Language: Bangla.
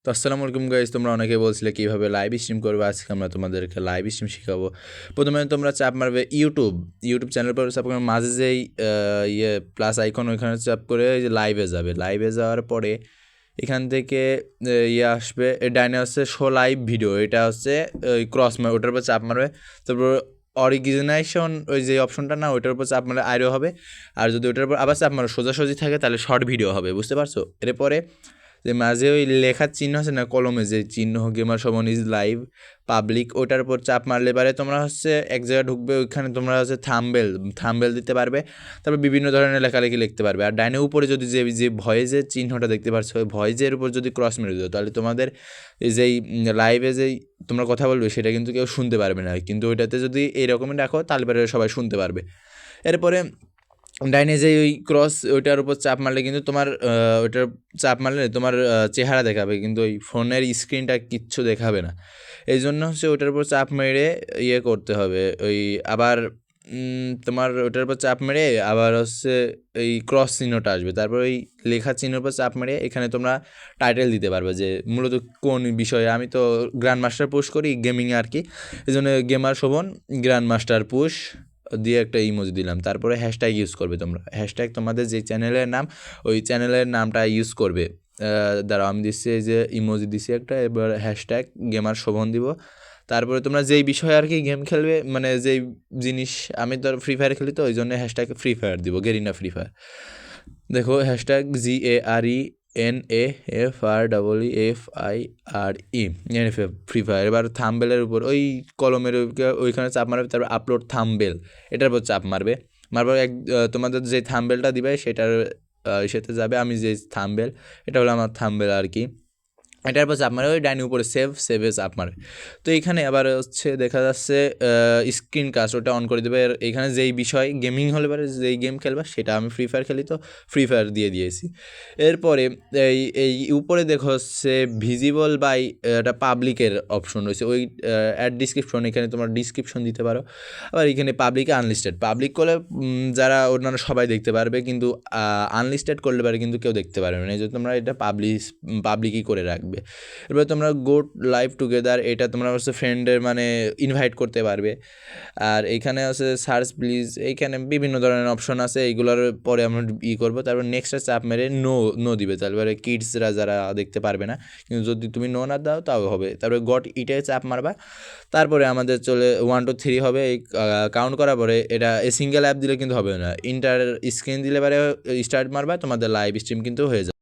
তো আসসালামু আলাইকুম গাইস, তোমরা অনেকে বলছিলে কীভাবে লাইভ স্ট্রিম করবে। আজকে আমরা তোমাদেরকে লাইভ স্ট্রিম শেখাবো। প্রথমে তোমরা চাপ মারবে ইউটিউব চ্যানেল পর চাপ করে মাঝে যেই প্লাস আইকন ওইখানে চাপ করে যে লাইভে যাওয়ার পরে এখান থেকে আসবে ডাইনে হচ্ছে শো লাইভ ভিডিও, এটা হচ্ছে ওই ক্রস মার ওটার উপর চাপ মারবে। তারপর অরিজিনেশন ওই যে অপশনটা না ওইটার উপর চাপ মারলে আরও হবে। আর যদি ওটার উপর আবার চাপ মারো সোজাসুজি থাকে তাহলে শর্ট ভিডিও হবে, বুঝতে পারছো? এরপরে যে মাঝে ওই লেখার চিহ্ন আছে না, কলমে যে চিহ্ন গেমার সবন ইজ লাইভ পাবলিক, ওটার উপর চাপ মারলে পারে তোমরা হচ্ছে এক জায়গায় ঢুকবে, ওইখানে তোমরা হচ্ছে থাম্বেল দিতে পারবে। তারপর বিভিন্ন ধরনের লেখালেখি লিখতে পারবে। আর ডাইনে উপরে যদি যে ভয়েসের চিহ্নটা দেখতে পাচ্ছ, ওই ভয়েসের উপর যদি ক্রস মেরে দিও তাহলে তোমাদের যেই লাইভে যেই তোমরা কথা বলবে সেটা কিন্তু কেউ শুনতে পারবে না। কিন্তু ওইটাতে যদি এইরকমই রাখো তাহলে পরে সবাই শুনতে পারবে। এরপরে ডাইনে যে ওই ক্রস ওইটার উপর চাপ মারলে কিন্তু তোমার ওইটার চাপ মারলে তোমার চেহারা দেখাবে, কিন্তু ওই ফোনের স্ক্রিনটা কিচ্ছু দেখাবে না। এই জন্য হচ্ছে ওইটার উপর চাপ মেরে করতে হবে। ওই আবার তোমার ওইটার উপর চাপ মেরে আবার হচ্ছে এই ক্রস চিহ্নটা আসবে, তারপর ওই লেখা চিহ্নের উপর চাপ মেরে এখানে তোমরা টাইটেল দিতে পারবে যে মূলত কোন বিষয়ে। আমি তো গ্র্যান্ড মাস্টার পুশ করি গেমিংয়ে আর কি, এই জন্য gamer Shovan grand master push দিয়ে একটা ইমোজি দিলাম। তারপরে হ্যাশট্যাগ ইউজ করবে তোমরা, হ্যাশট্যাগ তোমাদের যে চ্যানেলের নাম ওই চ্যানেলের নামটা ইউজ করবে। দাঁড়াও আমি দিচ্ছি এই যে ইমোজি দিচ্ছি একটা, এবার হ্যাশট্যাগ গেমার শোভন দিব। তারপরে তোমরা যেই বিষয়ে আর কি গেম খেলবে, মানে যেই জিনিস, আমি তো ফ্রি ফায়ার খেলি তো ওই জন্য হ্যাশট্যাগ ফ্রি ফায়ার দিব, গেরিনা ফ্রি ফায়ার। দেখো হ্যাশট্যাগ GARENAFREEFIRE ফ্রি ফায়ার। এবার থাম্বেলের উপর ওই কলমের ওইখানে চাপ মারবে, তারপর আপলোড থাম্বেল এটার উপর চাপ মারবে। মারবার তোমাদের যে থাম্বেলটা দিবে সেটার সাথে যাবে। আমি যে থাম্বেল, এটা হলো আমার থাম্বেল আর কি, এটার পর চাপ মারে ওই ডাইনি উপরে সেভে চাপ মারে। তো এইখানে আবার হচ্ছে দেখা যাচ্ছে স্ক্রিন কাস্ট, ওটা অন করে দেবে। এখানে যেই বিষয় গেমিং হলে পারে যেই গেম খেলবা, সেটা আমি ফ্রি ফায়ার খেলি তো ফ্রি ফায়ার দিয়ে দিয়েছি। এরপরে এই উপরে দেখো হচ্ছে ভিজিবল বাই একটা পাবলিকের অপশন রয়েছে, ওই অ্যাড ডিসক্রিপশন, এখানে তোমার ডিসক্রিপশন দিতে পারো। আবার এখানে পাবলিকে আনলিস্টেড, পাবলিক করলে যারা অন্যান্য সবাই দেখতে পারবে, কিন্তু আনলিস্টেড করলে পারে কিন্তু কেউ দেখতে পারবে না, এই জন্য তোমরা এটা পাবলিকই করে রাখবে। এরপরে তোমরা গো লাইভ টুগেদার, এটা তোমরা হচ্ছে ফ্রেন্ডের মানে ইনভাইট করতে পারবে। আর এইখানে আছে সার্চ প্লিজ, এইখানে বিভিন্ন ধরনের অপশন আছে, এইগুলোর পরে আমরা করবো। তারপর নেক্সটে চাপ মেরে নো দিবে, তারপরে কিডসরা যারা দেখতে পারবে না, কিন্তু যদি তুমি নো না দাও তাও হবে। তারপরে গট ইটে চাপ মারবা, তারপরে আমাদের চলে 1 2 3 হবে। এই কাউন্ট করার পরে এটা সিঙ্গেল অ্যাপ দিলে কিন্তু হবে না, ইন্টার স্ক্রিন দিলে পারে স্টার্ট মারবা, তোমাদের লাইভ স্ট্রিম কিন্তু হয়ে যাবে।